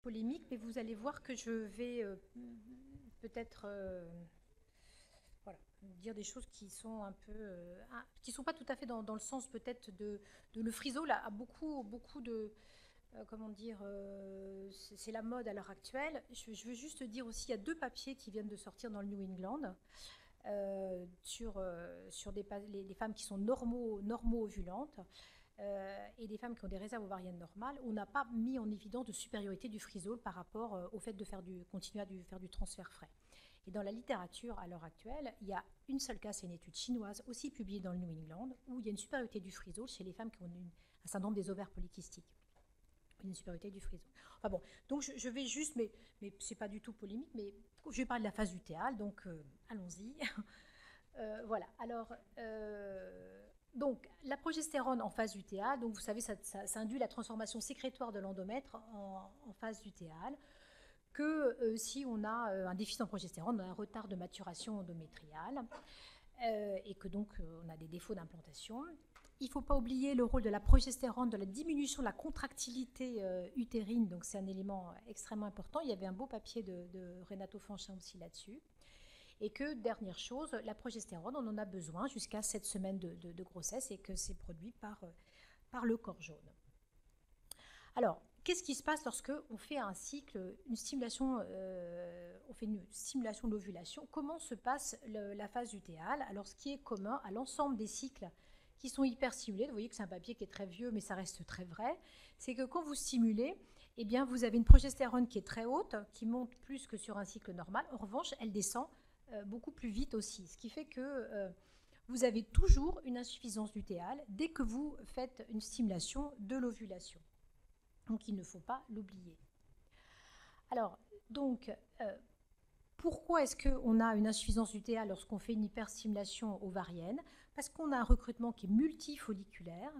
polémique, mais vous allez voir que je vais peut-être voilà, dire des choses qui sont un peu, qui sont pas tout à fait dans le sens peut-être de le frisol a beaucoup de, comment dire, c'est la mode à l'heure actuelle. Je veux juste dire aussi, il y a deux papiers qui viennent de sortir dans le New England sur les femmes qui sont normo-ovulantes et des femmes qui ont des réserves ovariennes normales. On n'a pas mis en évidence de supériorité du frisol par rapport au fait de continuer à faire du transfert frais. Et dans la littérature, à l'heure actuelle, il y a une seule cas, c'est une étude chinoise, aussi publiée dans le New England, où il y a une supériorité du frisol chez les femmes qui ont un syndrome des ovaires polykystiques. Une supériorité du frisol. Enfin bon, donc je vais juste, mais c'est pas du tout polémique, mais je vais parler de la phase lutéale, donc allons-y. Voilà, alors, donc la progestérone en phase lutéale, donc vous savez, ça induit la transformation sécrétoire de l'endomètre en phase lutéale, que si on a un déficit en progestérone, on a un retard de maturation endométriale, et que donc on a des défauts d'implantation. Il ne faut pas oublier le rôle de la progestérone, de la diminution de la contractilité utérine, donc c'est un élément extrêmement important. Il y avait un beau papier de Renato Fanchin aussi là-dessus. Et que, dernière chose, la progestérone, on en a besoin jusqu'à 7 semaines de grossesse et que c'est produit par le corps jaune. Alors, qu'est-ce qui se passe lorsque on fait un cycle, une stimulation de l'ovulation? Comment se passe la phase lutéale? Alors, ce qui est commun à l'ensemble des cycles qui sont hyperstimulés, vous voyez que c'est un papier qui est très vieux, mais ça reste très vrai, c'est que quand vous stimulez, eh bien, vous avez une progestérone qui est très haute, qui monte plus que sur un cycle normal. En revanche, elle descend beaucoup plus vite aussi, ce qui fait que vous avez toujours une insuffisance lutéale dès que vous faites une stimulation de l'ovulation. Donc il ne faut pas l'oublier. Alors, donc, pourquoi est-ce qu'on a une insuffisance lutéale lorsqu'on fait une hyperstimulation ovarienne? Parce qu'on a un recrutement qui est multifolliculaire,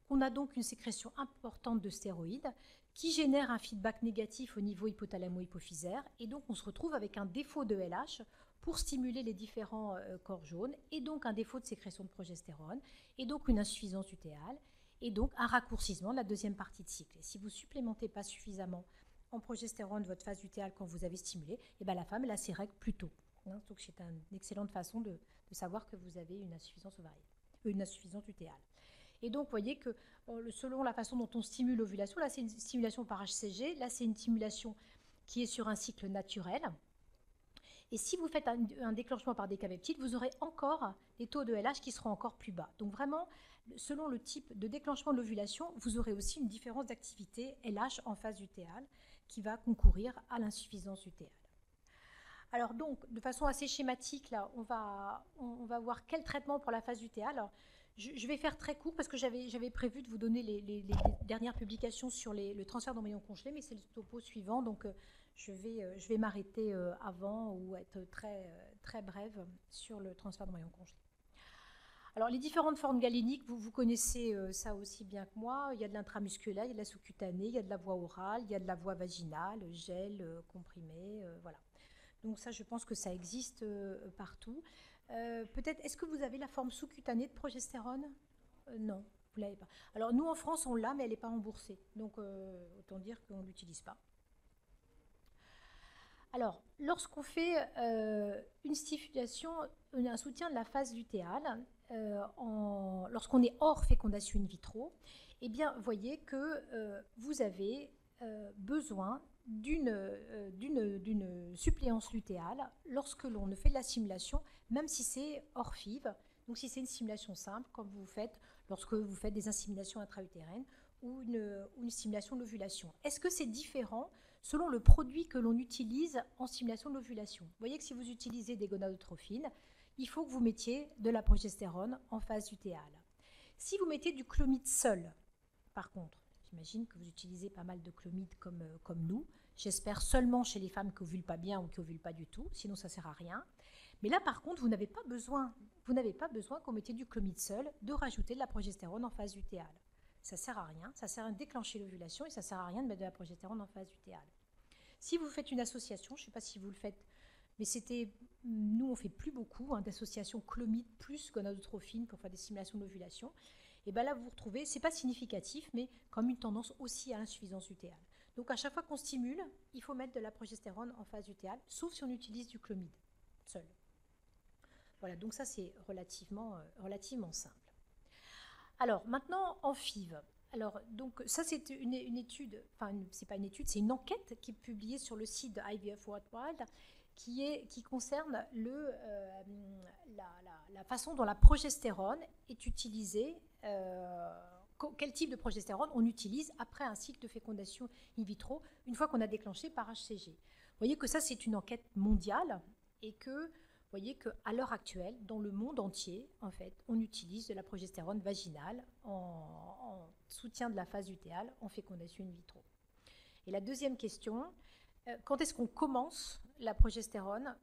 qu'on a donc une sécrétion importante de stéroïdes qui génère un feedback négatif au niveau hypothalamo-hypophysaire, et donc on se retrouve avec un défaut de LH pour stimuler les différents corps jaunes, et donc un défaut de sécrétion de progestérone, et donc une insuffisance lutéale, et donc un raccourcissement de la deuxième partie de cycle. Et si vous ne supplémentez pas suffisamment en progestérone votre phase lutéale quand vous avez stimulé, et bien la femme elle a ses règles plus tôt. Donc c'est une excellente façon de savoir que vous avez une insuffisance ovarienne, une insuffisance lutéale. Et donc, vous voyez que selon la façon dont on stimule l'ovulation, là c'est une stimulation par HCG, là c'est une stimulation qui est sur un cycle naturel. Et si vous faites un déclenchement par décapeptide, vous aurez encore des taux de LH qui seront encore plus bas. Donc vraiment, selon le type de déclenchement de l'ovulation, vous aurez aussi une différence d'activité LH en phase lutéale qui va concourir à l'insuffisance lutéale. Alors donc, de façon assez schématique, là, on va voir quel traitement pour la phase lutéale. Alors, je vais faire très court parce que j'avais prévu de vous donner les dernières publications sur le transfert d'embryons congelés, mais c'est le topo suivant, donc je vais m'arrêter avant ou être très brève sur le transfert d'embryons congelés. Alors, les différentes formes galéniques, vous connaissez ça aussi bien que moi. Il y a de l'intramusculaire, il y a de la sous-cutanée, il y a de la voie orale, il y a de la voie vaginale, gel, comprimé, voilà. Donc ça, je pense que ça existe partout. Peut-être, est-ce que vous avez la forme sous-cutanée de progestérone? Non, vous ne l'avez pas. Alors nous, en France, on l'a, mais elle n'est pas remboursée. Donc autant dire qu'on ne l'utilise pas. Alors, lorsqu'on fait une stimulation, un soutien de la phase lutéale, lorsqu'on est hors fécondation in vitro, eh bien, voyez que vous avez besoin d'une suppléance lutéale lorsque l'on ne fait de la stimulation, même si c'est hors FIV, donc si c'est une stimulation simple, comme lorsque vous faites des inséminations intra-utérines ou une stimulation de l'ovulation. Est-ce que c'est différent selon le produit que l'on utilise en stimulation de l'ovulation? Vous voyez que si vous utilisez des gonadotrophines, il faut que vous mettiez de la progestérone en phase lutéale. Si vous mettez du clomide seul, par contre, j'imagine que vous utilisez pas mal de clomide comme nous. J'espère seulement chez les femmes qui ovulent pas bien ou qui ovulent pas du tout, sinon ça sert à rien. Mais là, par contre, vous n'avez pas besoin qu'on mette du clomide seul, de rajouter de la progestérone en phase lutéale. Ça sert à rien, ça sert à déclencher l'ovulation et ça sert à rien de mettre de la progestérone en phase lutéale. Si vous faites une association, je ne sais pas si vous le faites, mais nous on fait plus beaucoup d'associations clomide plus gonadotrophine pour faire des stimulations de l'ovulation. Et bien là, vous vous retrouvez, ce n'est pas significatif, mais comme une tendance aussi à l'insuffisance lutéale. Donc à chaque fois qu'on stimule, il faut mettre de la progestérone en phase lutéale, sauf si on utilise du clomide seul. Voilà, donc ça c'est relativement simple. Alors maintenant en FIV. Alors donc ça c'est une étude, enfin c'est pas une étude, c'est une enquête qui est publiée sur le site de IVF Worldwide qui concerne la façon dont la progestérone est utilisée, quel type de progestérone on utilise après un cycle de fécondation in vitro, une fois qu'on a déclenché par HCG. Vous voyez que ça, c'est une enquête mondiale et que, vous voyez qu'à l'heure actuelle, dans le monde entier, en fait, on utilise de la progestérone vaginale en soutien de la phase lutéale en fécondation in vitro. Et la deuxième question, quand est-ce qu'on commence la progestérone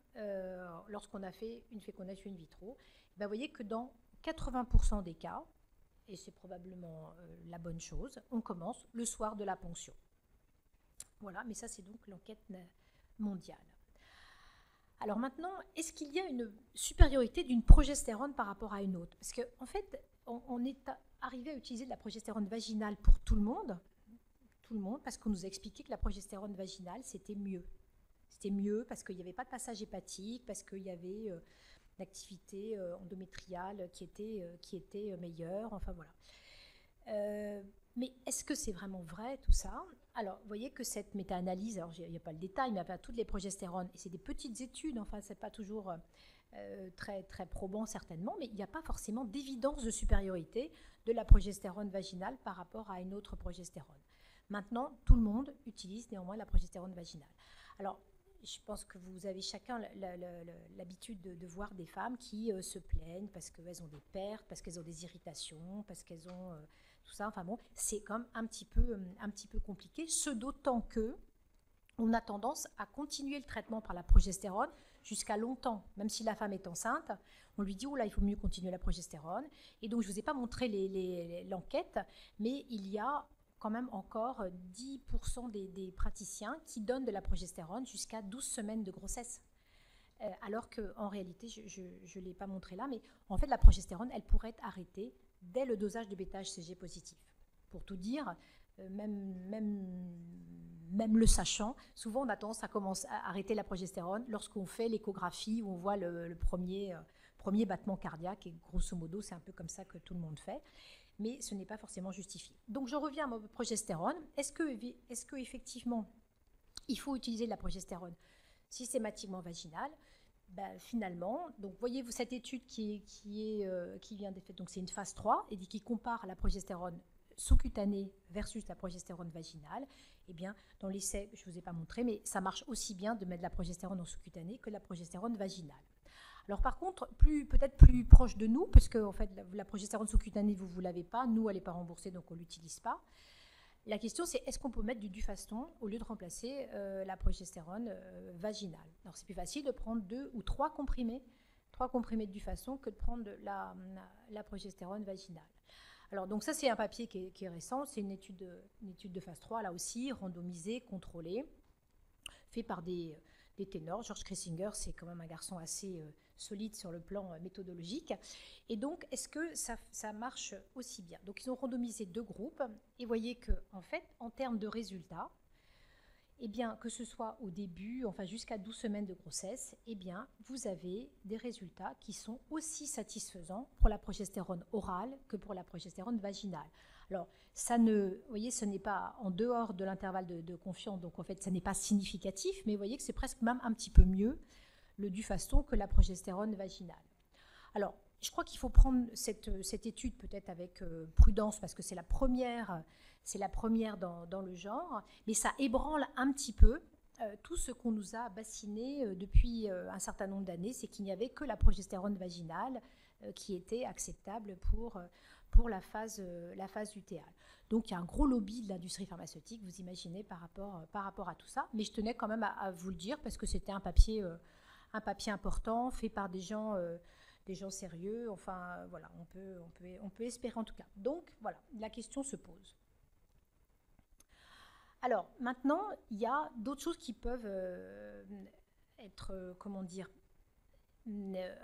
lorsqu'on a fait une fécondation in vitro? Ben, vous voyez que dans 80% des cas, et c'est probablement la bonne chose, on commence le soir de la ponction. Voilà, mais ça c'est donc l'enquête mondiale. Alors maintenant, est-ce qu'il y a une supériorité d'une progestérone par rapport à une autre? Parce qu'en fait, on est arrivé à utiliser de la progestérone vaginale pour tout le monde, parce qu'on nous a expliqué que la progestérone vaginale, c'était mieux. C'était mieux parce qu'il n'y avait pas de passage hépatique, parce qu'il y avait l'activité endométriale qui était meilleure, enfin voilà. Mais est-ce que c'est vraiment vrai tout ça? Alors, vous voyez que cette méta-analyse, alors il n'y a pas le détail, mais enfin, toutes les progestérones, et c'est des petites études, enfin, c'est pas toujours très, très probant certainement, mais il n'y a pas forcément d'évidence de supériorité de la progestérone vaginale par rapport à une autre progestérone. Maintenant, tout le monde utilise néanmoins la progestérone vaginale. Alors, je pense que vous avez chacun l'habitude de voir des femmes qui se plaignent parce qu'elles ont des pertes, parce qu'elles ont des irritations, parce qu'elles ont tout ça. Enfin bon, c'est quand même un petit peu compliqué, ce d'autant que on a tendance à continuer le traitement par la progestérone jusqu'à longtemps. Même si la femme est enceinte, on lui dit « Oula, il faut mieux continuer la progestérone ». Et donc, je ne vous ai pas montré l'enquête, mais il y a quand même encore 10% des praticiens qui donnent de la progestérone jusqu'à 12 semaines de grossesse. Alors qu'en réalité, je ne l'ai pas montré là, mais en fait, la progestérone, elle pourrait être arrêtée dès le dosage de bêta-HCG positif. Pour tout dire, même le sachant, souvent on a tendance à arrêter la progestérone lorsqu'on fait l'échographie où on voit le premier battement cardiaque, et grosso modo, c'est un peu comme ça que tout le monde fait. Mais ce n'est pas forcément justifié. Donc je reviens à ma progestérone. Est-ce que effectivement il faut utiliser de la progestérone systématiquement vaginale? Ben, finalement, donc voyez-vous cette étude qui vient d'être faite, donc c'est une phase 3 et qui compare la progestérone sous-cutanée versus la progestérone vaginale. Eh bien, dans l'essai, je ne vous ai pas montré, mais ça marche aussi bien de mettre de la progestérone en sous-cutanée que la progestérone vaginale. Alors par contre, peut-être plus proche de nous, parce que en fait, la progestérone sous-cutanée, vous ne l'avez pas, nous, elle n'est pas remboursée, donc on ne l'utilise pas. La question, c'est est-ce qu'on peut mettre du Dufaston au lieu de remplacer la progestérone vaginale? Alors c'est plus facile de prendre 2 ou 3 comprimés de Dufaston que de prendre la progestérone vaginale. Alors donc ça, c'est un papier qui est récent, c'est une étude de phase 3, là aussi, randomisée, contrôlée, fait par des ténors. Georges Kressinger, c'est quand même un garçon assez solide sur le plan méthodologique. Et donc, est-ce que ça marche aussi bien? Donc, ils ont randomisé 2 groupes. Et vous voyez qu'en fait, en termes de résultats, eh bien, que ce soit au début, enfin jusqu'à 12 semaines de grossesse, eh bien, vous avez des résultats qui sont aussi satisfaisants pour la progestérone orale que pour la progestérone vaginale. Alors, vous voyez, ce n'est pas en dehors de l'intervalle de confiance, donc en fait, ça n'est pas significatif, mais vous voyez que c'est presque même un petit peu mieux le Dufaston que la progestérone vaginale. Alors, je crois qu'il faut prendre cette étude peut-être avec prudence parce que c'est la première dans le genre, mais ça ébranle un petit peu tout ce qu'on nous a bassiné depuis un certain nombre d'années, c'est qu'il n'y avait que la progestérone vaginale qui était acceptable pour la phase lutéale. Donc il y a un gros lobby de l'industrie pharmaceutique, vous imaginez, par rapport à tout ça, mais je tenais quand même à vous le dire parce que c'était un papier important fait par des gens sérieux, enfin voilà, on peut espérer en tout cas. Donc voilà, la question se pose. Alors maintenant, il y a d'autres choses qui peuvent être,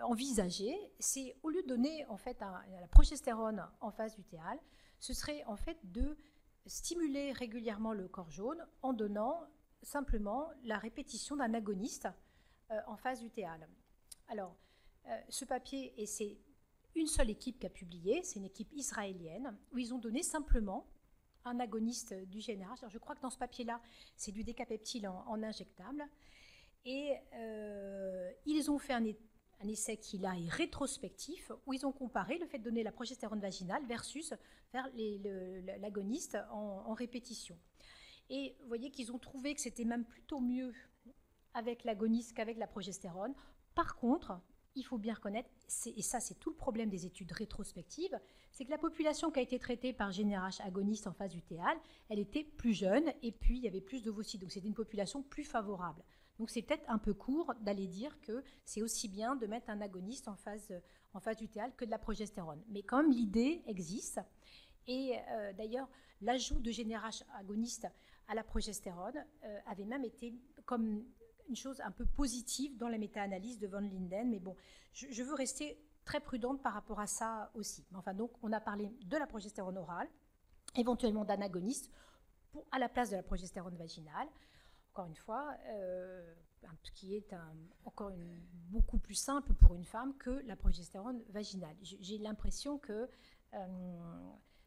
envisagées. C'est au lieu de donner en fait la progestérone en phase lutéale, ce serait en fait de stimuler régulièrement le corps jaune en donnant simplement la répétition d'un agoniste en phase lutéale. Alors, ce papier, et c'est une seule équipe qui a publié, c'est une équipe israélienne, où ils ont donné simplement un agoniste du GnRH. Alors, je crois que dans ce papier-là, c'est du décapeptyl en injectable. Et ils ont fait un essai qui là est rétrospectif, où ils ont comparé le fait de donner la progestérone vaginale versus faire l'agoniste en répétition. Et vous voyez qu'ils ont trouvé que c'était même plutôt mieux avec l'agoniste qu'avec la progestérone. Par contre, il faut bien reconnaître, et ça c'est tout le problème des études rétrospectives, c'est que la population qui a été traitée par GnRH agoniste en phase lutéale, elle était plus jeune et puis il y avait plus d'ovocytes, donc c'était une population plus favorable. Donc c'est peut-être un peu court d'aller dire que c'est aussi bien de mettre un agoniste en phase lutéale que de la progestérone. Mais quand même l'idée existe, et d'ailleurs l'ajout de GnRH agoniste à la progestérone avait même été comme une chose un peu positive dans la méta-analyse de Von Linden, mais bon, je veux rester très prudente par rapport à ça aussi. Enfin, donc, on a parlé de la progestérone orale, éventuellement d'un agoniste à la place de la progestérone vaginale, encore une fois, qui est encore beaucoup plus simple pour une femme que la progestérone vaginale. J'ai l'impression que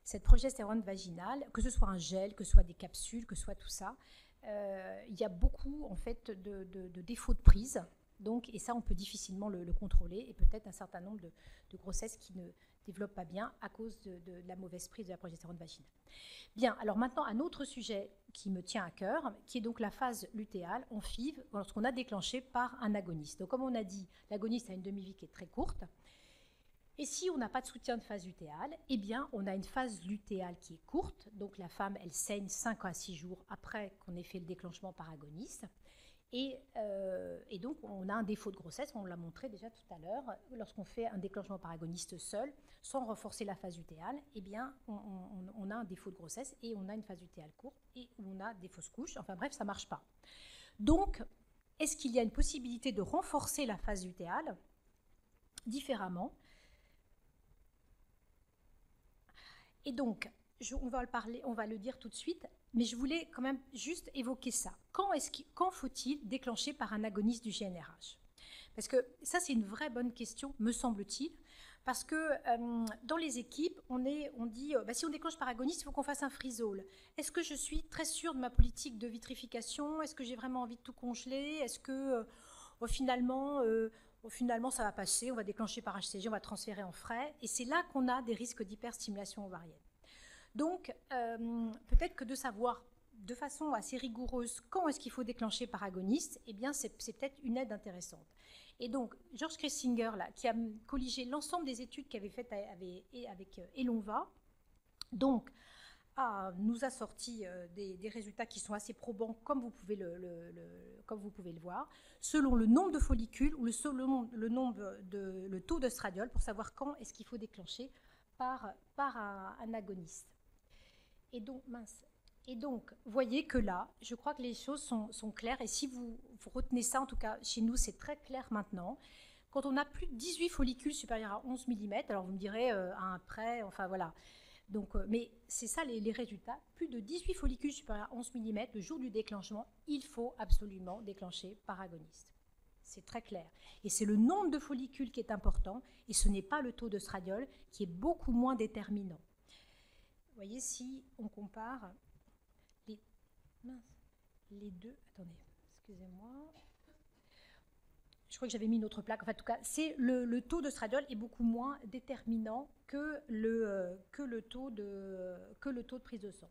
cette progestérone vaginale, que ce soit un gel, que ce soit des capsules, que ce soit tout ça, il y a beaucoup en fait de défauts de prise, donc, et ça on peut difficilement le contrôler, et peut-être un certain nombre de grossesses qui ne développent pas bien à cause de la mauvaise prise de la progestérone vaginale. Bien, alors maintenant un autre sujet qui me tient à cœur, qui est donc la phase lutéale en FIV lorsqu'on a déclenché par un agoniste. Donc comme on a dit, l'agoniste a une demi-vie qui est très courte. Et si on n'a pas de soutien de phase lutéale, eh bien, on a une phase lutéale qui est courte. Donc, la femme, elle saigne 5 à 6 jours après qu'on ait fait le déclenchement par agoniste. Et donc, on a un défaut de grossesse, on l'a montré déjà tout à l'heure. Lorsqu'on fait un déclenchement par agoniste seul, sans renforcer la phase lutéale, eh bien, on a un défaut de grossesse et on a une phase lutéale courte et on a des fausses couches. Enfin bref, ça ne marche pas. Donc, est-ce qu'il y a une possibilité de renforcer la phase lutéale différemment ? Et donc, on va le dire tout de suite, mais je voulais quand même juste évoquer ça. Quand faut-il déclencher par un agoniste du GnRH ? Parce que ça, c'est une vraie bonne question, me semble-t-il, parce que dans les équipes, on dit, si on déclenche par agoniste, il faut qu'on fasse un freeze-all. Est-ce que je suis très sûre de ma politique de vitrification ? Est-ce que j'ai vraiment envie de tout congeler ? Est-ce que finalement, ça va passer, on va déclencher par HCG, on va transférer en frais, et c'est là qu'on a des risques d'hyperstimulation ovarienne. Donc, peut-être que de savoir de façon assez rigoureuse quand est-ce qu'il faut déclencher par agoniste, eh bien, c'est peut-être une aide intéressante. Et donc, George Kressinger, là, qui a colligé l'ensemble des études qu'il avait faites avec Elonva, donc, nous a sorti des résultats qui sont assez probants, comme vous pouvez le voir, selon le nombre de follicules ou le taux d'œstradiol, pour savoir quand est-ce qu'il faut déclencher par un agoniste. Et donc, vous voyez que là, je crois que les choses sont claires, et si vous retenez ça, en tout cas chez nous, c'est très clair maintenant. Quand on a plus de 18 follicules supérieurs à 11 mm, alors vous me direz, un près, enfin voilà. Donc, mais c'est ça les résultats. Plus de 18 follicules supérieurs à 11 mm, le jour du déclenchement, il faut absolument déclencher par agoniste. C'est très clair. Et c'est le nombre de follicules qui est important, et ce n'est pas le taux d'œstradiol qui est beaucoup moins déterminant. Vous voyez, si on compare les deux... Attendez, excusez-moi. Je crois que j'avais mis une autre plaque. Enfin, en tout cas, c'est le taux d'œstradiol est beaucoup moins déterminant que le taux de prise de sang.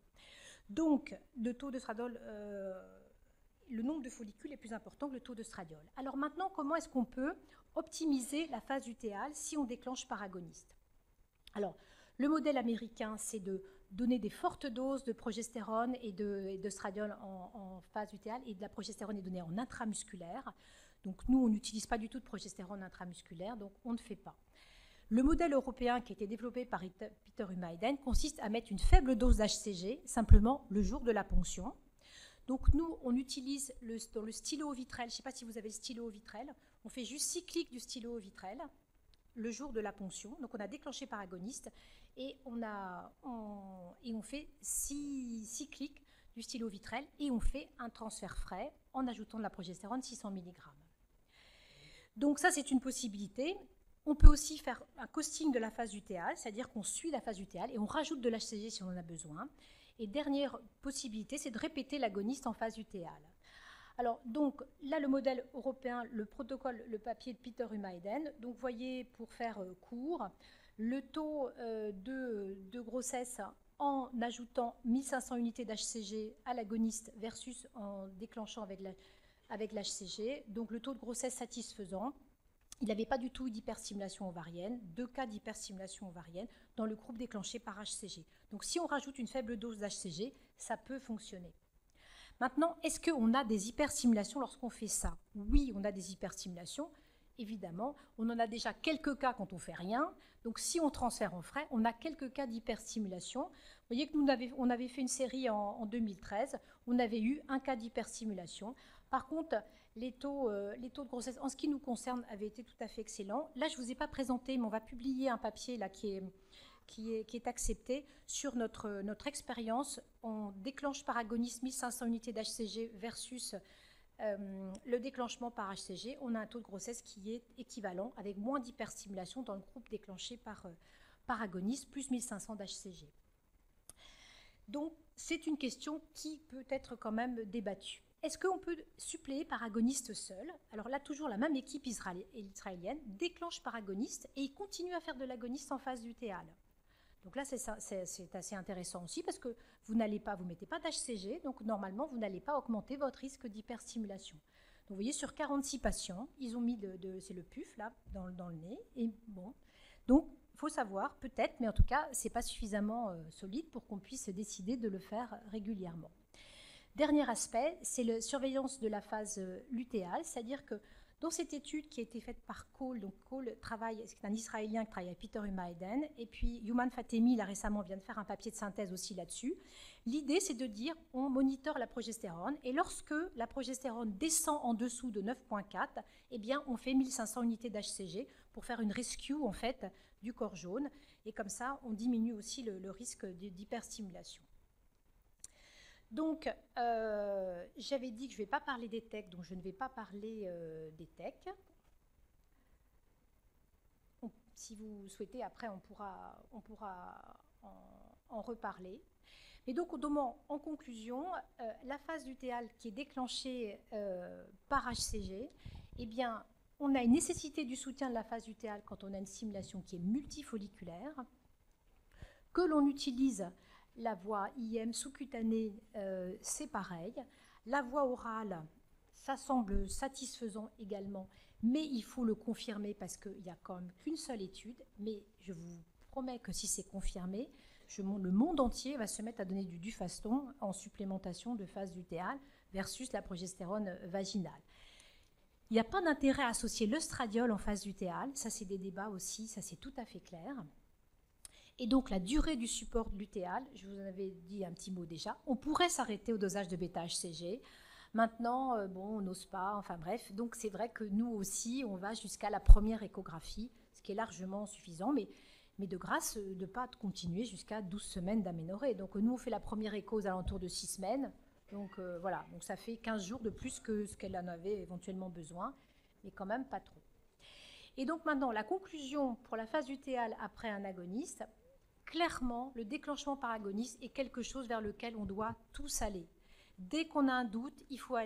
Donc, le taux d'œstradiol, le nombre de follicules est plus important que le taux d'œstradiol. Alors maintenant, comment est-ce qu'on peut optimiser la phase lutéale si on déclenche par agoniste ? Alors, le modèle américain, c'est de donner des fortes doses de progestérone et d'œstradiol en phase lutéale, et de la progestérone est donnée en intramusculaire. Donc nous, on n'utilise pas du tout de progestérone intramusculaire, donc on ne fait pas. Le modèle européen qui a été développé par Peter Humayden consiste à mettre une faible dose d'HCG, simplement le jour de la ponction. Donc nous, on utilise dans le stylo au vitrel, je ne sais pas si vous avez le stylo au vitrel, on fait juste 6 clics du stylo au vitrel, le jour de la ponction. Donc on a déclenché par agoniste et on fait 6 clics du stylo Vitrel et on fait un transfert frais en ajoutant de la progestérone 600 mg. Donc ça, c'est une possibilité. On peut aussi faire un costing de la phase lutéale, c'est-à-dire qu'on suit la phase lutéale et on rajoute de l'HCG si on en a besoin. Et dernière possibilité, c'est de répéter l'agoniste en phase lutéale. Alors, donc, là, le modèle européen, le protocole, le papier de Peter Humayden. Donc, vous voyez, pour faire court, le taux de grossesse en ajoutant 1500 unités d'HCG à l'agoniste versus en déclenchant avec l'HCG. Donc, le taux de grossesse satisfaisant. Il n'avait pas du tout d'hyperstimulation ovarienne, 2 cas d'hyperstimulation ovarienne dans le groupe déclenché par HCG. Donc, si on rajoute une faible dose d'HCG, ça peut fonctionner. Maintenant, est-ce qu'on a des hyperstimulations lorsqu'on fait ça? Oui, on a des hyperstimulations. Évidemment, on en a déjà quelques cas quand on ne fait rien. Donc, si on transfère en frais, on a quelques cas d'hyperstimulation. Vous voyez que on avait fait une série en 2013. On avait eu un cas d'hyperstimulation. Par contre, les taux de grossesse, en ce qui nous concerne, avaient été tout à fait excellents. Là, je ne vous ai pas présenté, mais on va publier un papier là, qui est accepté sur notre expérience. On déclenche par agoniste 1500 unités d'HCG versus le déclenchement par HCG. On a un taux de grossesse qui est équivalent, avec moins d'hyperstimulation dans le groupe déclenché par agoniste, plus 1500 d'HCG. Donc, c'est une question qui peut être quand même débattue. Est-ce qu'on peut suppléer par agoniste seul? Alors là, toujours la même équipe israélienne déclenche par agoniste et il continue à faire de l'agoniste en phase lutéale. Donc là, c'est assez intéressant aussi parce que vous ne mettez pas d'HCG, donc normalement, vous n'allez pas augmenter votre risque d'hyperstimulation. Donc vous voyez, sur 46 patients, ils ont mis c'est le PUF là, dans le nez. Et bon, donc il faut savoir, peut-être, mais en tout cas, ce n'est pas suffisamment solide pour qu'on puisse décider de le faire régulièrement. Dernier aspect, c'est la surveillance de la phase lutéale, c'est-à-dire que dans cette étude qui a été faite par Cole, donc Cole c'est un Israélien qui travaille avec Peter Humayden, et puis Youman Fatemi, là récemment, vient de faire un papier de synthèse aussi là-dessus. L'idée, c'est de dire, on monitore la progestérone, et lorsque la progestérone descend en dessous de 9,4, eh bien, on fait 1500 unités d'HCG pour faire une rescue, en fait, du corps jaune, et comme ça, on diminue aussi le risque d'hyperstimulation. Donc, j'avais dit que je ne vais pas parler des TEC, donc je ne vais pas parler des TEC. Si vous souhaitez, après, on pourra en reparler. Mais donc, en conclusion, la phase lutéale qui est déclenchée par HCG, eh bien, on a une nécessité du soutien de la phase lutéale quand on a une stimulation qui est multifolliculaire, que l'on utilise la voie IM sous-cutanée, c'est pareil. La voie orale, ça semble satisfaisant également, mais il faut le confirmer parce qu'il n'y a quand même qu'une seule étude. Mais je vous promets que si c'est confirmé, le monde entier va se mettre à donner du Dufaston en supplémentation de phase lutéale versus la progestérone vaginale. Il n'y a pas d'intérêt à associer l'œstradiol en phase lutéale. Ça, c'est des débats aussi, ça c'est tout à fait clair. Et donc, la durée du support lutéal, je vous en avais dit un petit mot déjà, on pourrait s'arrêter au dosage de bêta-HCG. Maintenant, on n'ose pas, enfin bref. Donc, c'est vrai que nous aussi, on va jusqu'à la première échographie, ce qui est largement suffisant, mais de grâce de ne pas continuer jusqu'à 12 semaines d'aménorrhée. Donc, nous, on fait la première écho aux alentours de 6 semaines. Donc, voilà, donc ça fait 15 jours de plus que ce qu'elle en avait éventuellement besoin, mais quand même pas trop. Et donc, maintenant, la conclusion pour la phase lutéale après un agoniste, clairement, le déclenchement par agoniste est quelque chose vers lequel on doit tous aller. Dès qu'on a un doute, il faut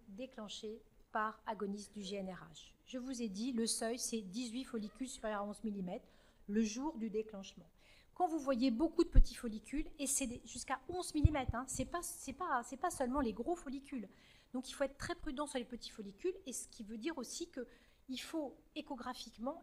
déclencher par agoniste du GnRH. Je vous ai dit, le seuil, c'est 18 follicules supérieurs à 11 mm le jour du déclenchement. Quand vous voyez beaucoup de petits follicules, et c'est jusqu'à 11 mm, hein, c'est pas seulement les gros follicules. Donc il faut être très prudent sur les petits follicules, et ce qui veut dire aussi qu'il faut échographiquement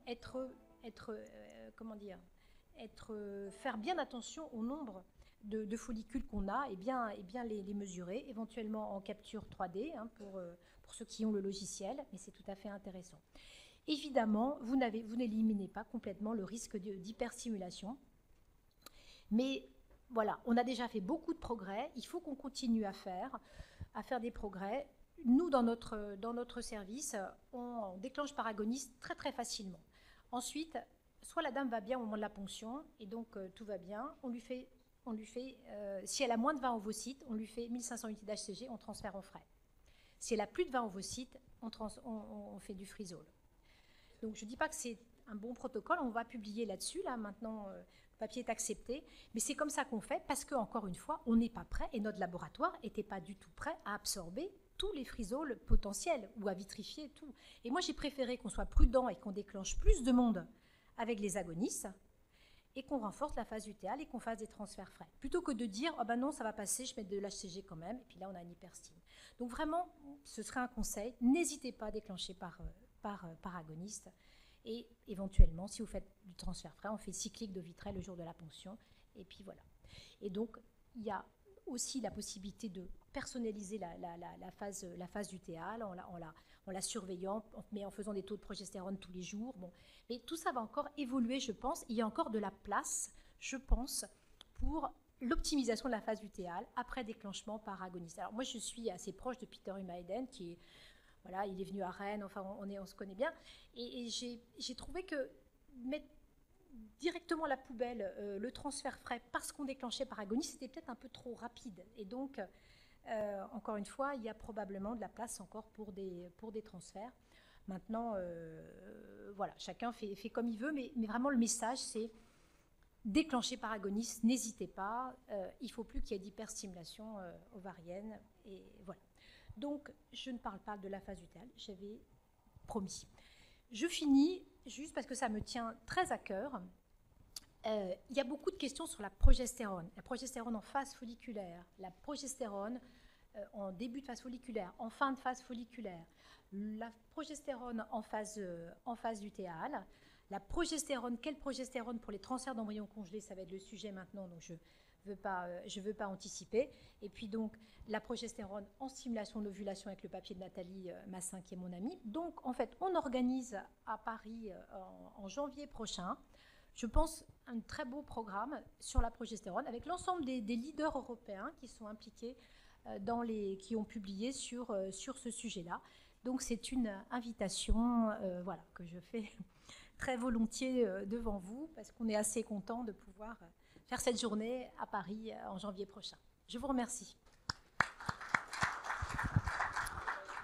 faire bien attention au nombre de follicules qu'on a et bien les mesurer, éventuellement en capture 3D hein, pour ceux qui ont le logiciel, mais c'est tout à fait intéressant. Évidemment, vous n'éliminez pas complètement le risque d'hyperstimulation, mais voilà, on a déjà fait beaucoup de progrès, il faut qu'on continue à faire des progrès. Nous, dans notre service, on déclenche par agoniste très très facilement. Ensuite, soit la dame va bien au moment de la ponction, et donc tout va bien, si elle a moins de 20 ovocytes, on lui fait 1500 unités d'HCG, on transfère en frais. Si elle a plus de 20 ovocytes, on fait du frisol. Donc je ne dis pas que c'est un bon protocole, on va publier là-dessus, là maintenant le papier est accepté, mais c'est comme ça qu'on fait parce qu'encore une fois, on n'est pas prêt et notre laboratoire n'était pas du tout prêt à absorber tous les frisoles potentiels ou à vitrifier tout. Et moi j'ai préféré qu'on soit prudent et qu'on déclenche plus de monde avec les agonistes et qu'on renforce la phase lutéale et qu'on fasse des transferts frais. Plutôt que de dire, oh ben non, ça va passer, je mets de l'HCG quand même, et puis là on a une hyperstime. Donc vraiment, ce serait un conseil, n'hésitez pas à déclencher par agoniste. Et éventuellement, si vous faites du transfert frais, on fait cyclique de Vitrel le jour de la ponction. Et puis voilà. Et donc, il y a aussi la possibilité de personnaliser la phase lutéale en la surveillant, mais en faisant des taux de progestérone tous les jours. Bon. Mais tout ça va encore évoluer, je pense. Il y a encore de la place, je pense, pour l'optimisation de la phase lutéale après déclenchement par agoniste. Alors moi, je suis assez proche de Peter Humayden, qui est... Voilà, il est venu à Rennes, enfin on se connaît bien. Et j'ai trouvé que mettre directement à la poubelle le transfert frais parce qu'on déclenchait par agoniste, c'était peut-être un peu trop rapide. Et donc, encore une fois, il y a probablement de la place encore pour des transferts. Maintenant, voilà, chacun fait comme il veut, mais vraiment le message, c'est déclencher par agoniste, n'hésitez pas. Il ne faut plus qu'il y ait d'hyperstimulation ovarienne. Et voilà. Donc, je ne parle pas de la phase lutéale, j'avais promis. Je finis, juste parce que ça me tient très à cœur. Il y a beaucoup de questions sur la progestérone en phase folliculaire, la progestérone en début de phase folliculaire, en fin de phase folliculaire, la progestérone en phase lutéale, la progestérone, quelle progestérone pour les transferts d'embryons congelés, ça va être le sujet maintenant, donc je ne veux pas anticiper. Et puis donc, la progestérone en stimulation d'ovulation avec le papier de Nathalie Massin, qui est mon amie. Donc, en fait, on organise à Paris en janvier prochain, je pense, un très beau programme sur la progestérone avec l'ensemble des leaders européens qui sont impliqués, qui ont publié sur ce sujet-là. Donc, c'est une invitation voilà, que je fais très volontiers devant vous parce qu'on est assez content de pouvoir... faire cette journée à Paris en janvier prochain. Je vous remercie.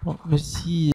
Bon, merci.